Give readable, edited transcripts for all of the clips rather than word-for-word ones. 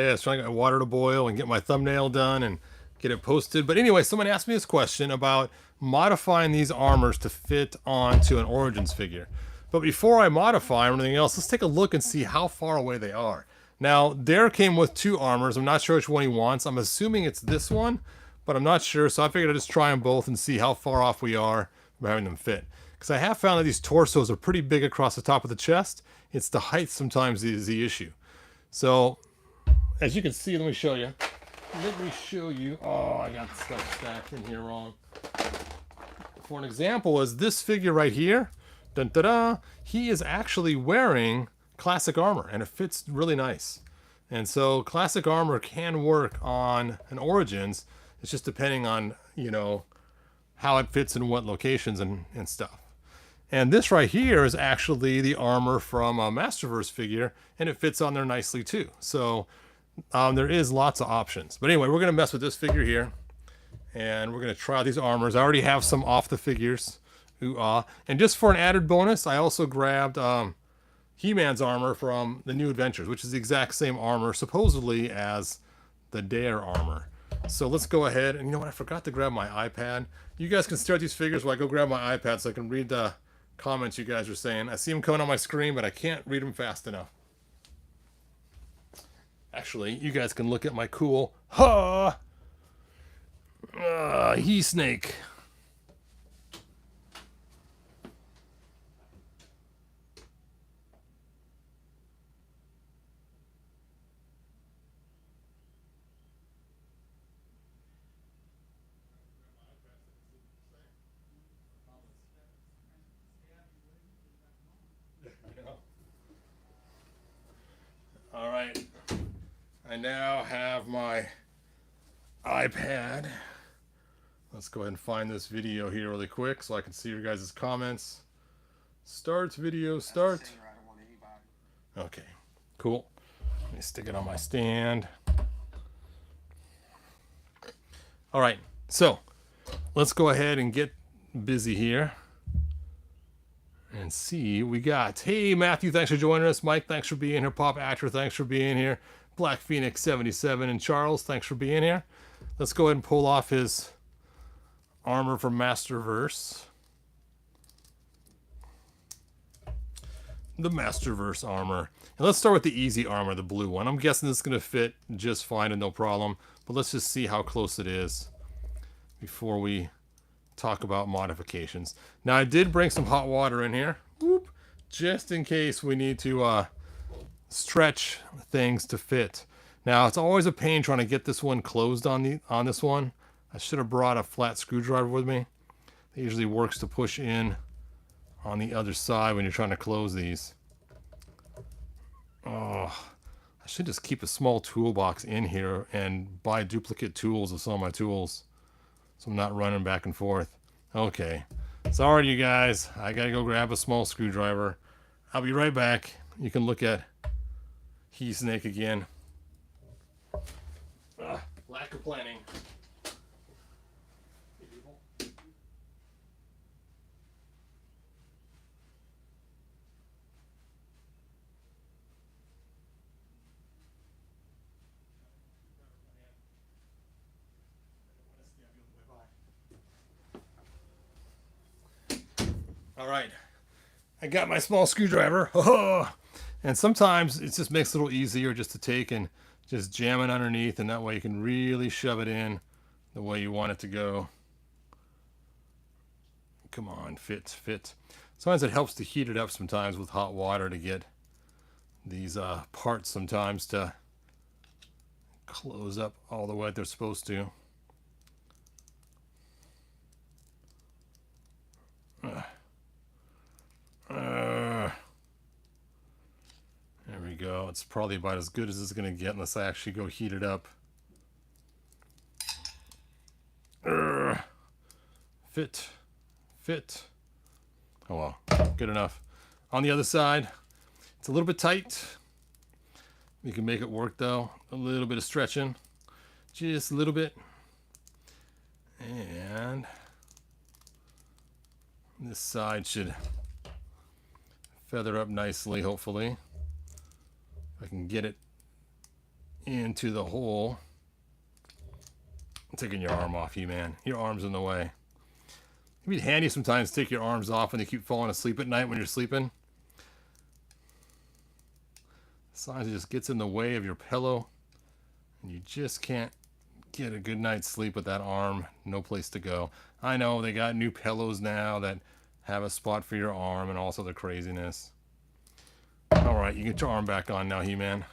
I was trying to get water to boil and get my thumbnail done and get it posted. But anyway, someone asked me this question about modifying these armors to fit onto an Origins figure. But before I modify anything else, let's take a look and see how far away they are. Now, Dare came with 2 armors. I'm not sure which one he wants. I'm assuming it's this one, but I'm not sure. So I figured I'd just try them both and see how far off we are from having them fit. Because I have found that these torsos are pretty big across the top of the chest. It's the height sometimes is the issue. So as you can see, let me show you. Let me show you. Oh, I got stuff stacked in here wrong. For an example, is this figure right here. Dun, da, da, he is actually wearing classic armor, and it fits really nice. And so classic armor can work on an Origins. It's just depending on, you know, how it fits in what locations and stuff. And this right here is actually the armor from a Masterverse figure, and it fits on there nicely too. So there is lots of options. But anyway, we're going to mess with this figure here, and we're going to try out these armors. I already have some off the figures. Ooh-ah. And just for an added bonus, I also grabbed He-Man's armor from the New Adventures, which is the exact same armor, supposedly, as the Dare armor. So let's go ahead. And you know what? I forgot to grab my iPad. You guys can stare at these figures while I go grab my iPad so I can read the comments you guys are saying. I see them coming on my screen, but I can't read them fast enough. Actually, you guys can look at my cool He-Snake. All right, I now have my iPad. Let's go ahead and find this video here really quick so I can see your guys' comments. Start video, start. Okay, cool. Let me stick it on my stand. All right, so let's go ahead and get busy here and see we got. Hey Matthew, thanks for joining us. Mike, thanks for being here. Pop Actor, thanks for being here. Black Phoenix 77 and Charles, thanks for being here. Let's go ahead and pull off his armor from Masterverse. The Masterverse armor. And let's start with the easy armor, the blue one. I'm guessing this is going to fit just fine and no problem. But let's just see how close it is before we talk about modifications. Now I did bring some hot water in here, whoop, just in case we need to stretch things to fit. Now it's always a pain trying to get this one closed on this one. I should have brought a flat screwdriver with me. It usually works to push in on the other side when you're trying to close these. Oh, I should just keep a small toolbox in here and buy duplicate tools of some of my tools, so I'm not running back and forth. Okay. Sorry, you guys. I gotta go grab a small screwdriver. I'll be right back. You can look at He-Snake again. Lack of planning. All right, I got my small screwdriver. And sometimes it just makes it a little easier just to take and just jam it underneath, and that way you can really shove it in the way you want it to go. Come on, fit. Sometimes it helps to heat it up sometimes with hot water to get these parts sometimes to close up all the way they're supposed to. There we go. It's probably about as good as it's going to get unless I actually go heat it up. Fit. Oh well, good enough. On the other side, it's a little bit tight. We can make it work though. A little bit of stretching. Just a little bit. And this side should feather up nicely, hopefully. If I can get it into the hole. I'm taking your arm off, He-Man. Your arm's in the way. It'd be handy sometimes to take your arms off when you keep falling asleep at night when you're sleeping. Sometimes it just gets in the way of your pillow, and you just can't get a good night's sleep with that arm. No place to go. I know they got new pillows now that have a spot for your arm and also the craziness. Alright, you get your arm back on now, He-Man.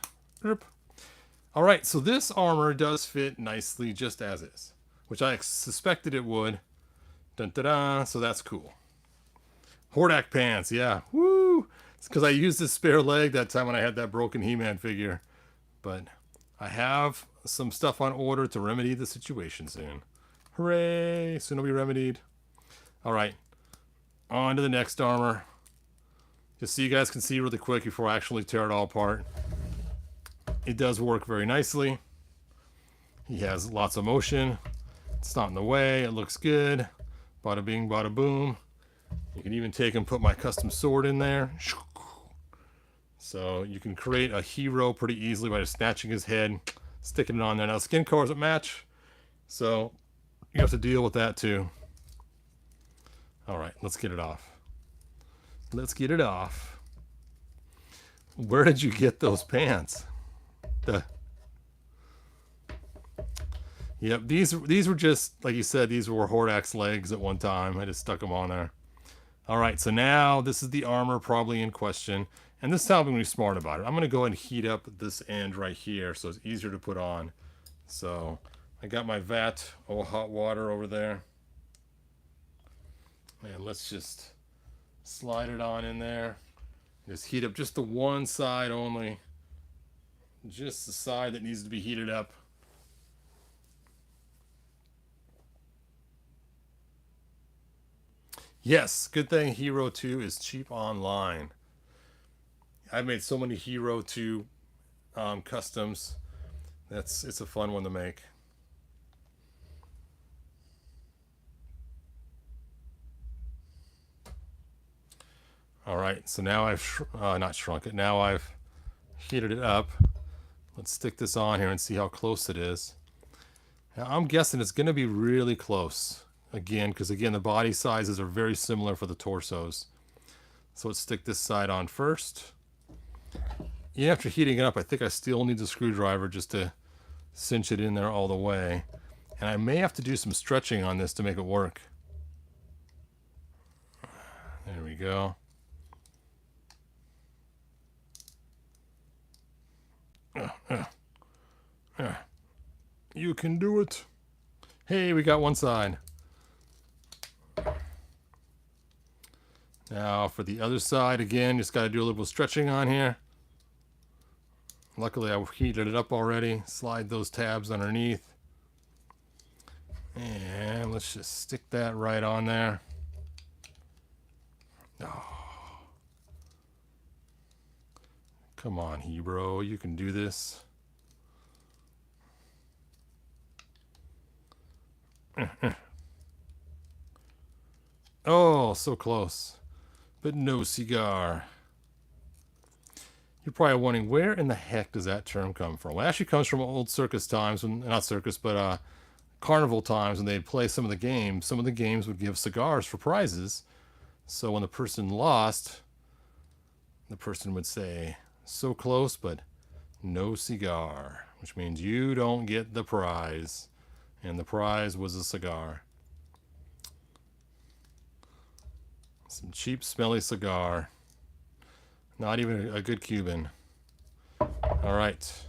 Alright, so this armor does fit nicely just as is, which I suspected it would. Dun, da, da, so that's cool. Hordak pants, yeah. Woo! It's because I used this spare leg that time when I had that broken He-Man figure. But I have some stuff on order to remedy the situation soon. Hooray! Soon it'll be remedied. Alright, on to the next armor. Just so you guys can see really quick before I actually tear it all apart. It does work very nicely. He has lots of motion. It's not in the way. It looks good. Bada bing, bada boom. You can even take and put my custom sword in there. So you can create a hero pretty easily by just snatching his head, sticking it on there. Now skin colors don't match, so you have to deal with that too. Alright, let's get it off. Let's get it off. Where did you get those pants? Yep, these were just, like you said, these were Hordak's legs at one time. I just stuck them on there. Alright, so now this is the armor probably in question. And this time I'm going to be smart about it. I'm going to go ahead and heat up this end right here so it's easier to put on. So I got my vat of hot water over there. And let's just slide it on in there. Just heat up just the one side only. Just the side that needs to be heated up. Yes, good thing Hero 2 is cheap online. I've made so many Hero 2 customs. It's a fun one to make. Alright, so now I've not shrunk it. Now I've heated it up. Let's stick this on here and see how close it is. Now I'm guessing it's going to be really close. Again, because again, the body sizes are very similar for the torsos. So let's stick this side on first. Even after heating it up, I think I still need the screwdriver just to cinch it in there all the way. And I may have to do some stretching on this to make it work. There we go. You can do it. Hey, we got one side. Now for the other side, again, just got to do a little stretching on here. Luckily, I heated it up already. Slide those tabs underneath. And let's just stick that right on there. Oh. Come on, Hebro, you can do this. Oh, so close. But no cigar. You're probably wondering, where in the heck does that term come from? Well, it actually comes from old circus times, when, not circus, but carnival times when they'd play some of the games. Some of the games would give cigars for prizes. So when the person lost, the person would say, so close, but no cigar, which means you don't get the prize. And the prize was a cigar. Some cheap, smelly cigar. Not even a good Cuban. All right.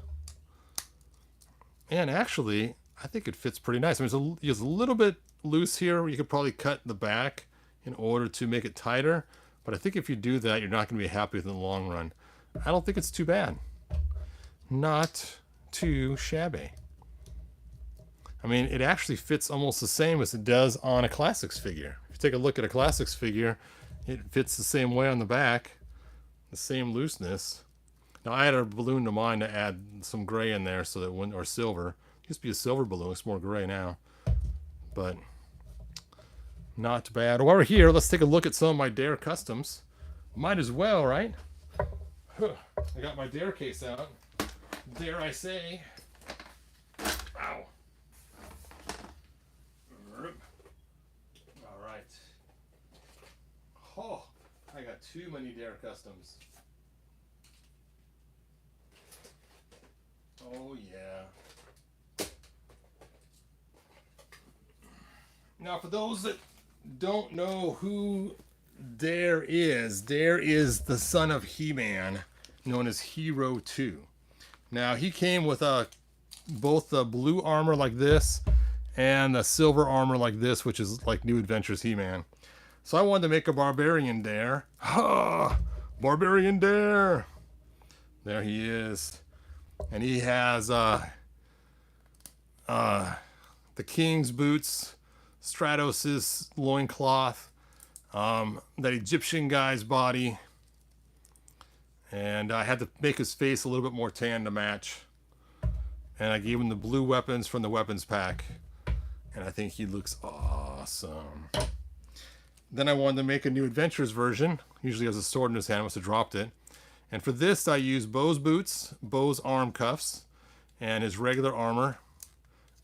And actually, I think it fits pretty nice. I mean, it's a little bit loose here. You could probably cut the back in order to make it tighter. But I think if you do that, you're not going to be happy with it in the long run. I don't think it's too bad. Not too shabby. I mean, it actually fits almost the same as it does on a Classics figure. If you take a look at a Classics figure, it fits the same way on the back. The same looseness. Now I added a balloon to mine to add some gray in there so that when, or silver. It used to be a silver balloon, it's more gray now. But not bad. While we're here, let's take a look at some of my Dare customs. Might as well, right? I got my Dare case out. Dare I say. Ow. All right. Oh, I got too many Dare customs. Oh yeah. Now for those that don't know who Dare is the son of He-Man, known as Hero 2. Now he came with both the blue armor like this and the silver armor like this, which is like New Adventures He-Man. So I wanted to make a Barbarian Dare. Ha! Barbarian Dare! There he is. And he has the King's boots, Stratos' loincloth, that Egyptian guy's body. And I had to make his face a little bit more tan to match. And I gave him the blue weapons from the weapons pack. And I think he looks awesome. Then I wanted to make a New Adventures version. Usually has a sword in his hand. I must have dropped it. And for this, I used Bo's boots, Bo's arm cuffs, and his regular armor.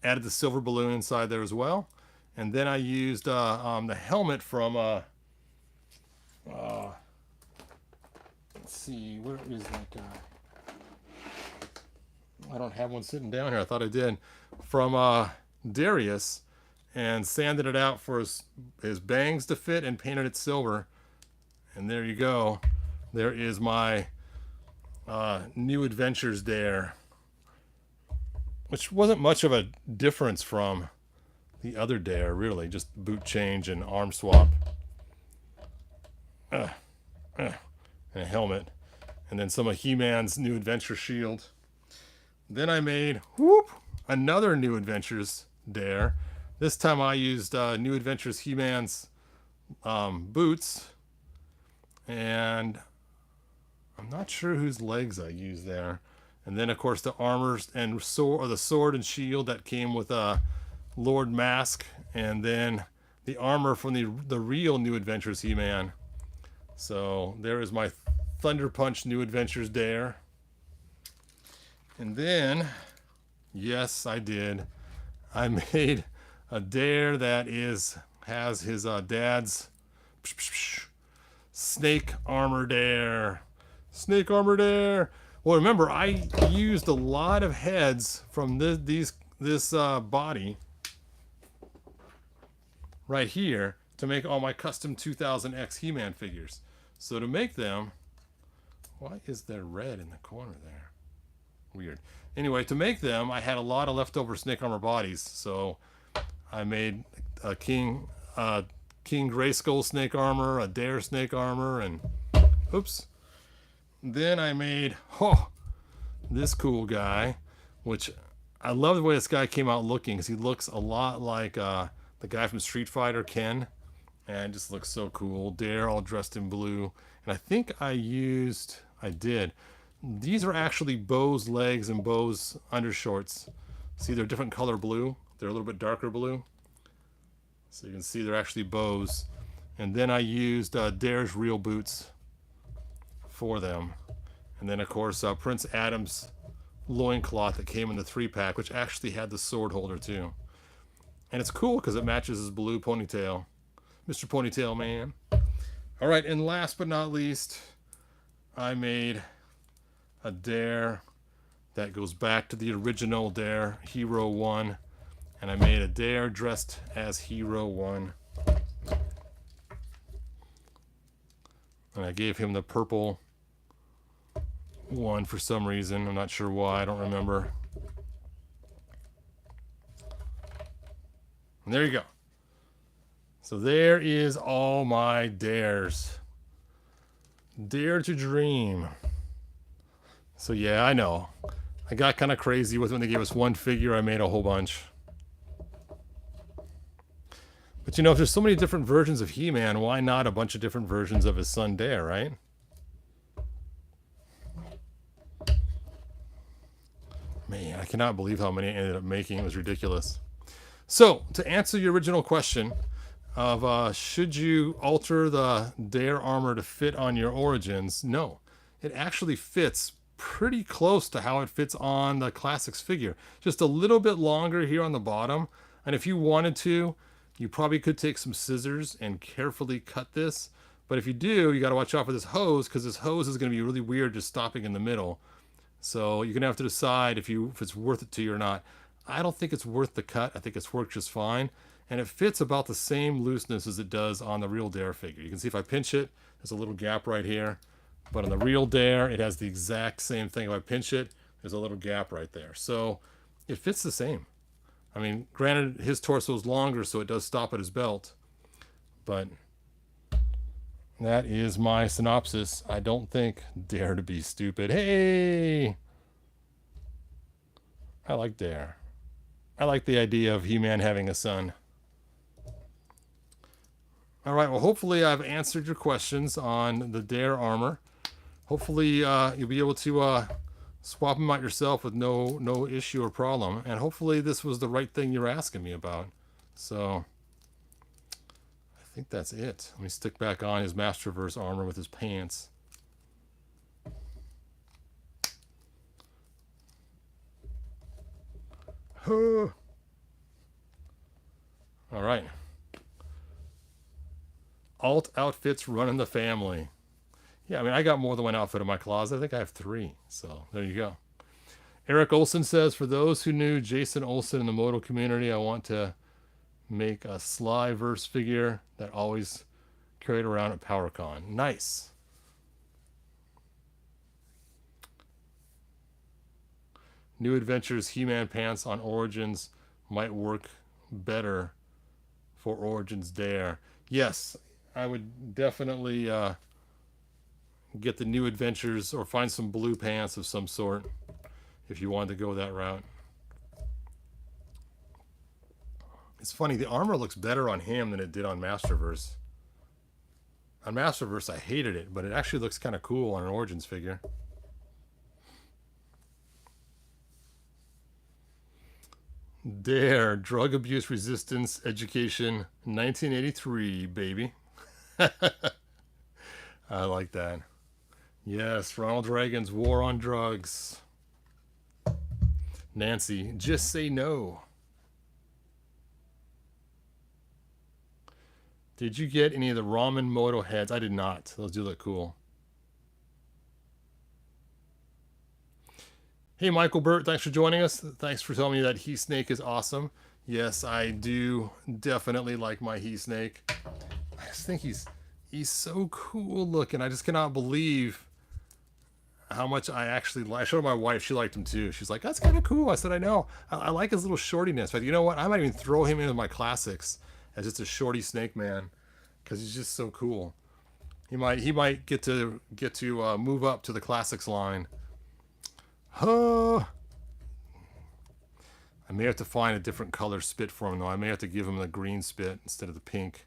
Added the silver balloon inside there as well. And then I used the helmet from... let's see, where is that guy? I don't have one sitting down here. I thought I did. From Darius, and sanded it out for his bangs to fit and painted it silver. And there you go. There is my New Adventures Dare, which wasn't much of a difference from the other Dare, really. Just boot change and arm swap. And a helmet. And then some of He-Man's New Adventure shield. Then I made another New Adventures Dare. This time I used New Adventures He-Man's boots. And I'm not sure whose legs I used there. And then, of course, the armors and the sword and shield that came with Lord Mask. And then the armor from the real New Adventures He-Man. So there is my Thunder Punch New Adventures Dare. And then, yes, I did. I made a Dare that has his dad's Snake Armor Dare. Snake Armor Dare. Well, remember, I used a lot of heads from this body right here to make all my custom 2000X He-Man figures. So to make them, why is there red in the corner there? Weird. Anyway, to make them, I had a lot of leftover Snake Armor bodies. So I made a King Grayskull Snake Armor, a Dare Snake Armor, and oops. Then I made this cool guy, which I love the way this guy came out looking, because he looks a lot like the guy from Street Fighter, Ken, and just looks so cool. Dare all dressed in blue, and I think I did. These are actually Bo's legs and Bo's undershorts. See, they're different color blue. They're a little bit darker blue. So you can see they're actually Bo's. And then I used Dare's real boots for them. And then, of course, Prince Adam's loincloth that came in the 3-pack, which actually had the sword holder, too. And it's cool because it matches his blue ponytail. Mr. Ponytail Man. All right, and last but not least, I made a Dare that goes back to the original Dare, Hero 1. And I made a Dare dressed as Hero 1. And I gave him the purple one for some reason. I'm not sure why. I don't remember. And there you go. So there is all my Dares. Dare to dream. So yeah, I know. I got kind of crazy with when they gave us one figure. I made a whole bunch. But you know, if there's so many different versions of He-Man, why not a bunch of different versions of his son Dare, right? Man, I cannot believe how many I ended up making. It was ridiculous. So, to answer your original question of should you alter the Dare armor to fit on your Origins, no. It actually fits pretty close to how it fits on the Classics figure. Just a little bit longer here on the bottom. And if you wanted to, you probably could take some scissors and carefully cut this. But if you do, you got to watch out for this hose, because this hose is going to be really weird just stopping in the middle. So you're going to have to decide if it's worth it to you or not. I don't think it's worth the cut. I think it's worked just fine. And it fits about the same looseness as it does on the Real Dare figure. You can see if I pinch it, there's a little gap right here. But on the Real Dare, it has the exact same thing. If I pinch it, there's a little gap right there. So it fits the same. I mean, granted, his torso is longer, so it does stop at his belt. But that is my synopsis. I don't think Dare to be stupid. Hey! I like Dare. I like the idea of He-Man having a son. All right, well, hopefully I've answered your questions on the Dare armor. Hopefully you'll be able to swap them out yourself with no issue or problem. And hopefully this was the right thing you're asking me about. So I think that's it. Let me stick back on his Masterverse armor with his pants. All right. Alt outfits running the family. Yeah, I mean, I got more than one outfit in my closet. I think I have 3. So there you go. Eric Olson says, for those who knew Jason Olson in the Moto community, I want to make a Slyverse figure that always carried around at PowerCon. Nice. New Adventures He-Man pants on Origins might work better for Origins Dare. Yes, I would definitely get the New Adventures or find some blue pants of some sort if you wanted to go that route. It's funny, the armor looks better on him than it did on Masterverse. On Masterverse, I hated it, but it actually looks kind of cool on an Origins figure. Dare, Drug Abuse Resistance Education, 1983, baby. I like that. Yes, Ronald Reagan's War on Drugs. Nancy, just say no. Did you get any of the Ramen Moto heads? I did not. Those do look cool. Hey, Michael Burt, thanks for joining us. Thanks for telling me that He Snake is awesome. Yes, I do definitely like my He Snake. I just think he's so cool looking. I just cannot believe how much I actually like. I showed my wife, she liked him too. She's like, that's kind of cool. I said, I know. I like his little shortiness. But you know what? I might even throw him into my classics as just a shorty snake man, because he's just so cool. He might get to move up to the classics line. I may have to find a different color spit for him, though. I may have to give him the green spit instead of the pink.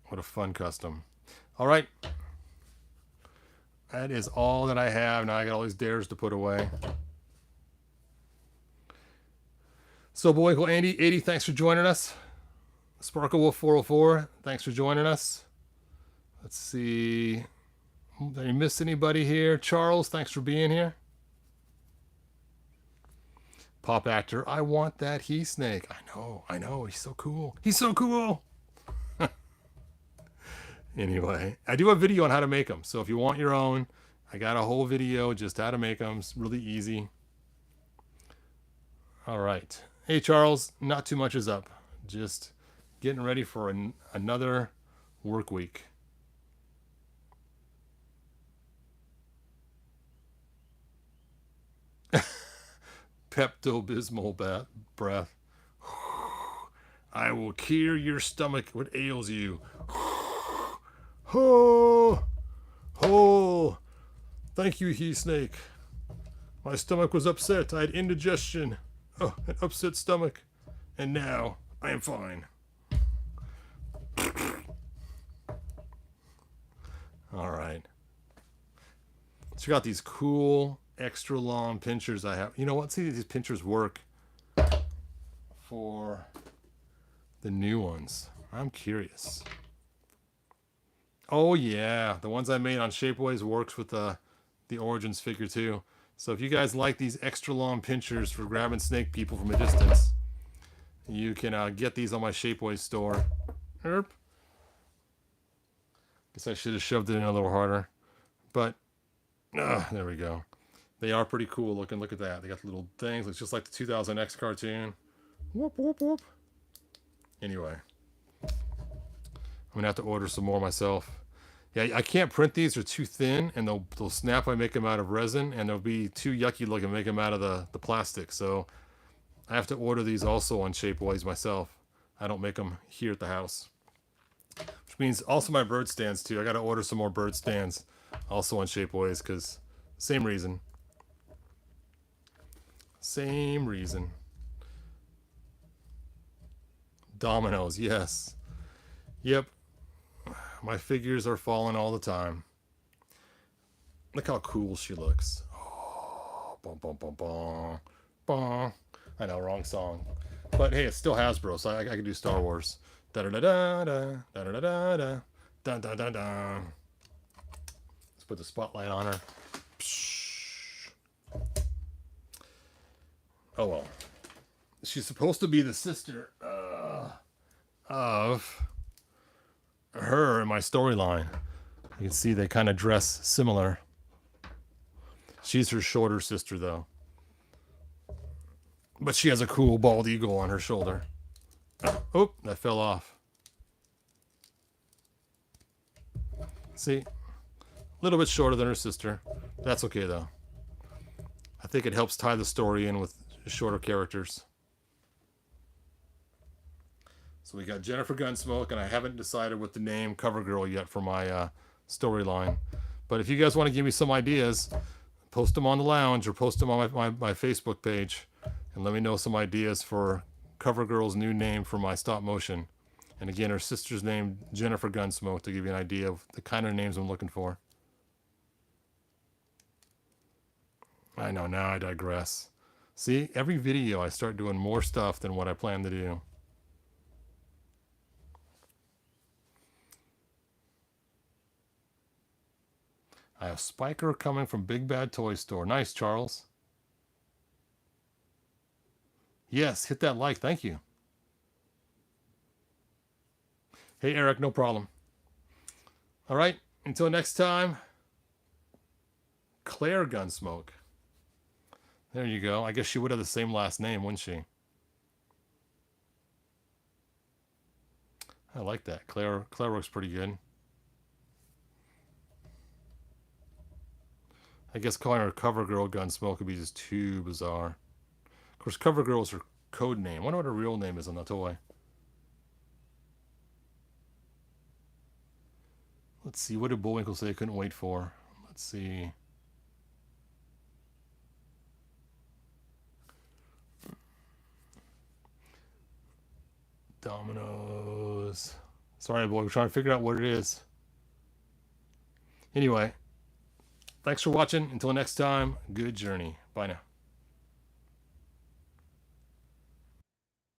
What a fun custom. All right. That is all that I have. Now I got all these dares to put away. So, boy, Uncle Andy, 80, thanks for joining us. Sparkle Wolf 404, thanks for joining us. Let's see. Did I miss anybody here? Charles, thanks for being here. Pop actor, I want that He Snake. I know, he's so cool. He's so cool. Anyway, I do have a video on how to make them. So if you want your own, I got a whole video just how to make them. It's really easy. All right. Hey, Charles, not too much is up. Just getting ready for another work week. Pepto-Bismol breath. I will cure your stomach what ails you. Oh, thank you, He Snake. My stomach was upset. I had indigestion. Oh, an upset stomach. And now I am fine. All right. Check out these cool extra long pinchers I have. You know what? See if these pinchers work for the new ones. I'm curious. Oh yeah, the ones I made on Shapeways works with the Origins figure too. So if you guys like these extra long pinchers for grabbing snake people from a distance, you can get these on my Shapeways store. Erp. Guess I should have shoved it in a little harder, but there we go. They are pretty cool looking. Look at that. They got the little things. It's just like the 2000X cartoon. Whoop whoop whoop. Anyway, I'm gonna have to order some more myself. Yeah, I can't print these. They're too thin, and they'll snap if I make them out of resin, and they'll be too yucky looking to make them out of the plastic. So I have to order these also on Shapeways myself. I don't make them here at the house. Which means also my bird stands too. I got to order some more bird stands also on Shapeways because same reason. Same reason. Dominoes, yes. Yep. My figures are falling all the time. Look how cool she looks. Oh, bum, bum, bum, bum, bum. I know, wrong song. But hey, it's still Hasbro, so I can do Star Wars. Da da da da da da da da da da da da da. Let's put the spotlight on her. Oh well. She's supposed to be the sister of her in my storyline. You can see they kind of dress similar. She's her shorter sister though. But she has a cool bald eagle on her shoulder. Oh, that fell off. See? A little bit shorter than her sister. That's okay though. I think it helps tie the story in with shorter characters. So we got Jennifer Gunsmoke, and I haven't decided what the name CoverGirl yet for my storyline. But if you guys want to give me some ideas, post them on the lounge or post them on my Facebook page, and let me know some ideas for CoverGirl's new name for my stop motion. And again, her sister's name, Jennifer Gunsmoke, to give you an idea of the kind of names I'm looking for. I know, now I digress. See, every video I start doing more stuff than what I plan to do. I have Spiker coming from Big Bad Toy Store. Nice, Charles. Yes, hit that like. Thank you. Hey, Eric, no problem. All right, until next time, Claire Gunsmoke. There you go. I guess she would have the same last name, wouldn't she? I like that. Claire looks pretty good. I guess calling her CoverGirl Gunsmoke would be just too bizarre. Of course, CoverGirl is her code name. I wonder what her real name is on the toy. Let's see. What did Bullwinkle say I couldn't wait for? Let's see. Dominoes. Sorry, boy. We're trying to figure out what it is. Anyway, thanks for watching. Until next time, good journey. Bye now.